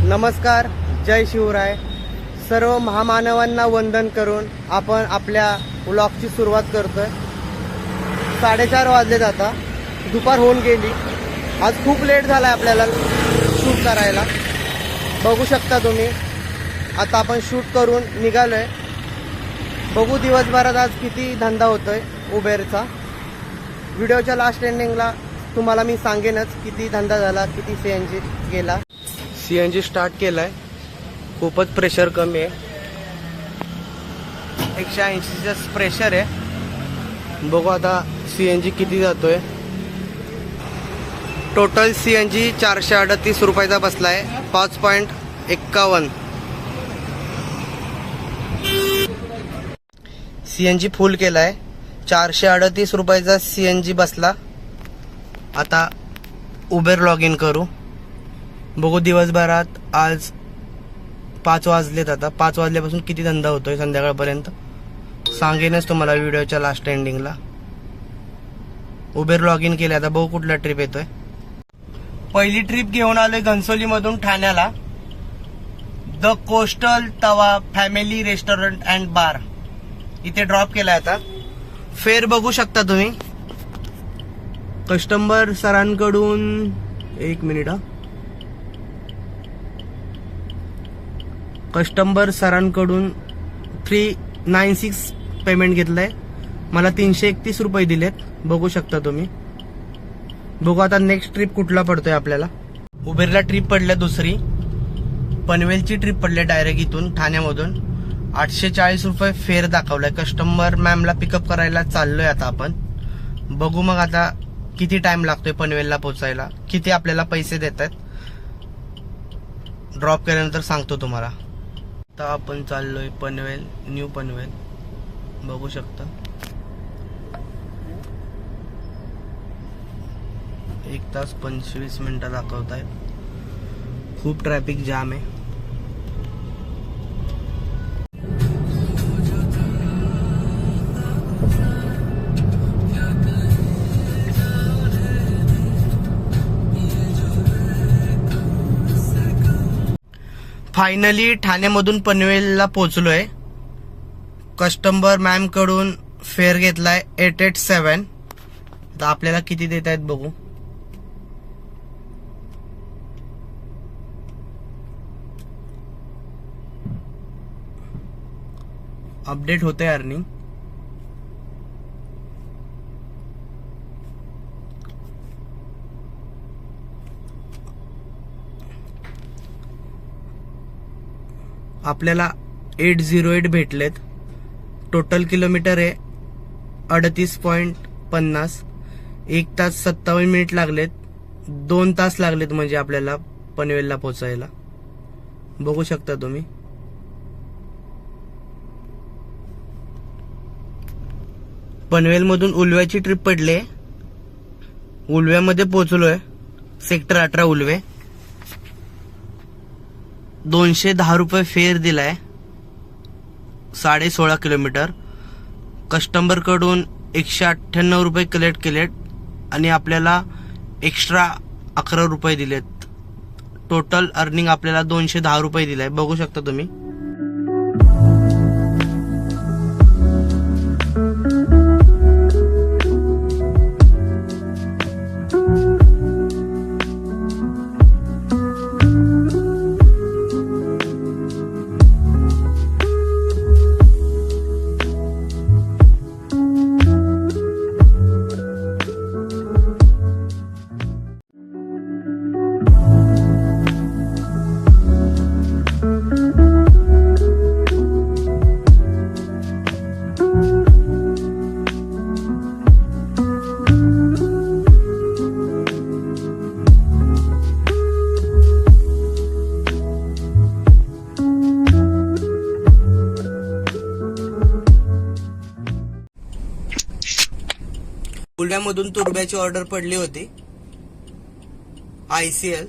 नमस्कार, जय शिवराय. सर्व महामानवांना वंदन करून आपण आपल्या व्लॉगची सुरुवात करतोय. 4:30 वाजले आता, दुपार होऊन गेली. आज खूप लेट झाला आपल्याला शूट करायला. बघू शकता तुम्ही. आता आपण शूट करून निघालोय. बघू दिवसभरात आज किती धंदा होतोय उबेरचा. व्हिडिओच्या लास्ट एंडिंगला तुम्हाला मी सांगेनच किती धंदा झाला, किती CNG गेला. CNG स्टार्ट केलाय. खूपच प्रेशर कमी आहे. 180चं प्रेशर आहे. बघू आता CNG किती जातोय. टोटल CNG 438 रुपयाचा बसलाय. 5.51. CNG फुल केलाय. 438 रुपयाचा CNG बसला. आता उबेर लॉग इन करू. बघू दिवसभरात आज 5 वाजलेत. आता 5 वाजल्यापासून किती धंदा होतोय संध्याकाळपर्यंत सांगेनच तुम्हाला व्हिडिओच्या लास्ट एंडिंगला. उबेर लॉग इन केले. आता बघू कुठला ट्रिप येतोय. पहिली ट्रिप घेऊन आलोय घनसोली मधून ठाण्याला. द कोस्टल तवा फॅमिली रेस्टॉरंट अँड बार इथे ड्रॉप केलाय. आता फेर बघू शकता तुम्ही. कस्टमर सरांकडून 1 मिनिट. कस्टमर सरांकडून 396 पेमेंट घेतलंय. मला 331 रुपये दिलेत. बघू शकता तुम्ही. बघू आता नेक्स्ट ट्रिप कुठला पडतोय आपल्याला. उबेरला ट्रिप पडल्या दुसरी. पनवेलची ट्रिप पडली डायरेक्ट इथून ठाण्यामधून. 840 रुपये फेअर दाखवलाय. कस्टमर मॅमला पिकअप करायला चाललोय आता आपण. बघू मग आता किती टाइम लागतोय पनवेलला पोहोचायला, किती आपल्याला पैसे देत आहेत. ड्रॉप केल्यानंतर सांगतो तुम्हाला. आता आपण चाललोय पनवेल, न्यू पनवेल. बघू शकता 1 तास 25 मिनिटं दाखवत आहेत. खूप ट्रॅफिक जाम आहे. फायनली ठाण्यामधून पनवेलला पोहोचलोय. कस्टमर मॅम कडून फेअर घेतलाय 887. आता आपल्याला किती देत आहेत बघू. अपडेट होते अर्निंग. आपल्याला 808 भेटलेत. टोटल किलोमीटर आहे 38.50. 1 तास 57 मिनिट लागलेत. 2 तास लागलेत म्हणजे आपल्याला पनवेलला पोहोचायला. बघू शकता तुम्ही. पनवेलमधून उलव्याची ट्रिप पडली. उलव्यामध्ये पोहोचलोय. सेक्टर 18 उलवे. 210 रुपये फेअर दिलाय. 16.5 किलोमीटर. कस्टमर कडून 198 रुपये कलेक्ट केलेत आणि आपल्याला एक्स्ट्रा 11 रुपये दिलेत. टोटल अर्निंग आपल्याला 210 रुपये दिलाय. बघू शकता तुम्ही. बुलढाण्यामधून तुरब्याची ऑर्डर पडली होती ICL.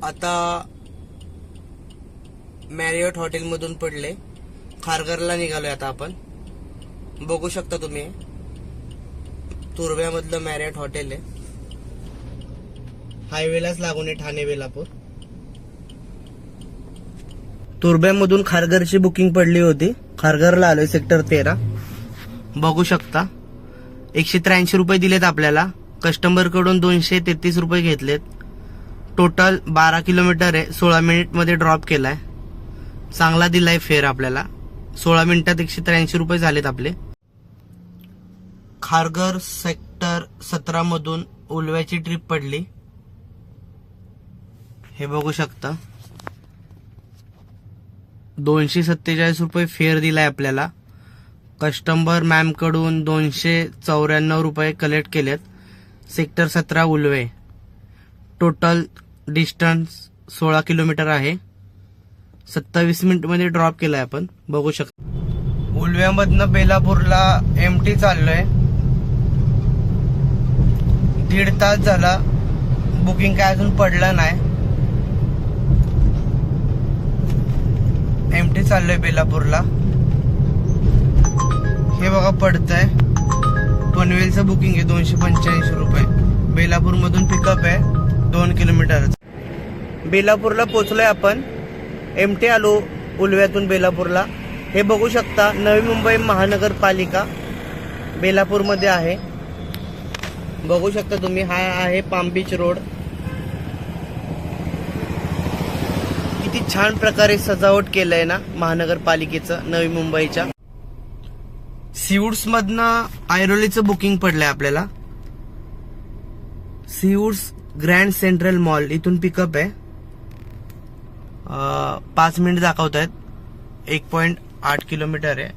आता मॅरियट हॉटेल मधून पडले. खारघरला निघालोय आता आपण. बघू शकता तुम्ही. तुर्भ्यामधलं मॅरियट हॉटेल आहे. हायवेलाच लागून आहे ठाणे वेलापूर. तुर्ब्यामधून खारघरची बुकिंग पडली होती. खारघरला आलोय सेक्टर 13. बघू शकता 183 रुपये दिलेत आपल्याला. कस्टमर कडून 233 रुपये घेतलेत. टोटल 12 किलोमीटर आहे. 16 मिनिट मध्ये ड्रॉप केलाय. चांगला दिलाय फेअर आपल्याला. 16 मिनिटात 183 रुपये झालेत आपले. खारघर सेक्टर 17 मधून उलव्याची ट्रिप पडली. हे बघू शकता 247 रुपये फेअर दिलाय आपल्याला. कस्टमर मॅम कडून 294 रुपये कलेक्ट केलेत. Sector 17 Ulwe. Total distance 16 kilometre आहे. 27 मिनिट मध्ये ड्रॉप केलाय आपण. बघू शकता उलव्यामधनं बेलापूरला एमटी चाललोय. 1.5 तास झाला. बुकिंग काय अजून पडलं नाही. एमटी चाललोय बेलापूरला. हे बघा पडतंय. पनवेलचं बुकिंग आहे 285 रुपये. बेलापूर मधून पिकअप आहे 2 किलोमीटर. बेलापूरला पोहोचलोय आपण. एमटी आलो उलव्यातून बेलापूरला. हे बघू शकता नवी मुंबई महानगरपालिका बेलापूर मध्ये आहे. बघू शकता तुम्ही. हा आहे पाम बीच रोड. किती छान प्रकारे सजावट केलंय ना महानगरपालिकेचं नवी मुंबईच्या. सीवूड्स मधनं ऐरोलीचं बुकिंग पडलंय आपल्याला. सीवूड्स ग्रँड सेंट्रल मॉल इथून पिकअप आहे. 5 मिनिट दाखवत आहेत. 1.8 किलोमीटर आहे.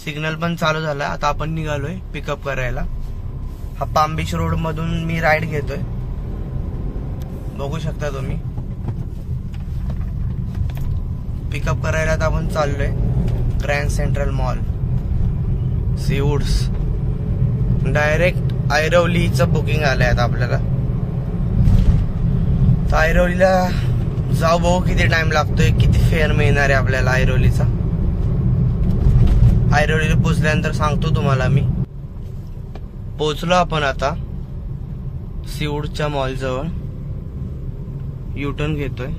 सिग्नल पण चालू झाला. आता आपण निघालोय पिकअप करायला. हा पाम बीच रोड मधून मी राईड घेतोय. बघू शकता तुम्ही. पिकअप करायला तर आपण चाललोय Grand Central Mall Seawoods. Direct ऐरोलीचं बुकिंग आलंय आता आपल्याला. तर ऐरोलीला जाऊ बघू किती टाइम लागतोय. किती फेअर मिळणार आहे आपल्याला ऐरोलीचा. ऐरोलीला पोहोचल्यानंतर सांगतो तुम्हाला मी. पोहोचलो आपण आता सीवूडच्या मॉल जवळ. युटर्न घेतोय.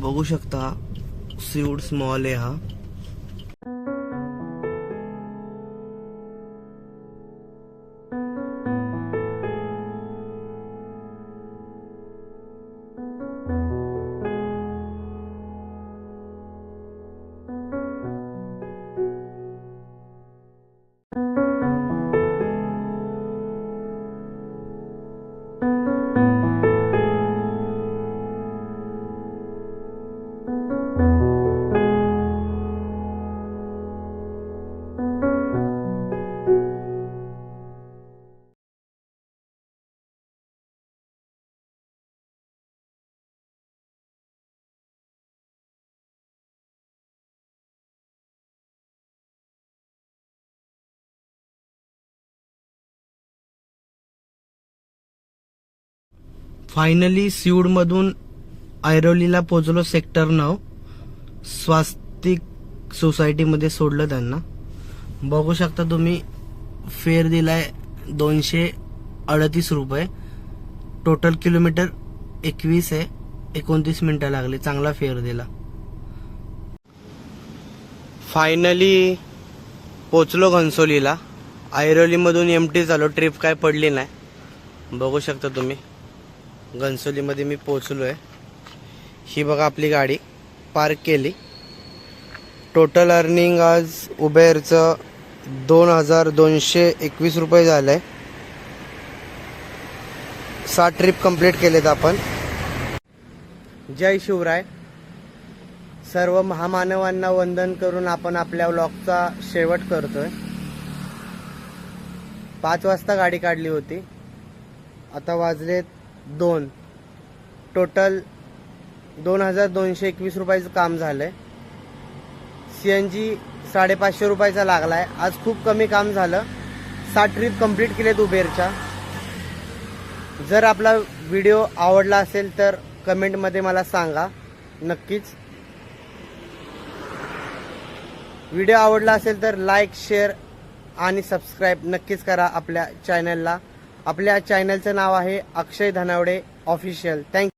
बघू शकता सीवूड्स मॉल आहे हा. फायनली सीवूड मधून ऐरोलीला पोहोचलो. सेक्टर 9 स्वास्तिक सोसायटी मध्ये सोडलं त्यांना. बघू शकता तुम्ही. फेअर दिलाय 238 रुपये. टोटल किलोमीटर 21 आहे. 29 मिनिटं लागली. चांगला फेअर दिला. फायनली पोचलो घनसोलीला. ऐरोली मधून एमटी झालो. ट्रिप काय पडली नाही. बघू शकता तुम्ही. घनसोलीमध्ये मी पोचलोय. ही बघा आपली गाडी पार्क केली. टोटल अर्निंग आज उबेरचं 2221 रुपये झालंय. 7 ट्रिप कंप्लीट केलेत आपण. जय शिवराय. सर्व महामानवांना वंदन करून आपण आपल्या व्लॉगचा शेवट करतोय. 5 वाजता गाडी काढली होती. आता वाजलेत 2. टोटल 2221 रुपयाचं काम झालंय. CNG 550 रुपयाचा लागलाय. आज खूप कमी काम झालं. 7 ट्रिप कंप्लीट केलेत उबेरच्या. जर आपला व्हिडिओ आवडला असेल तर कमेंटमध्ये मला सांगा नक्कीच. व्हिडिओ आवडला असेल तर लाईक, शेअर आणि सबस्क्राईब नक्कीच करा आपल्या चॅनलला. आपल्या चॅनलचं नाव आहे अक्षय धनावडे ऑफिशियल. थँक्यू.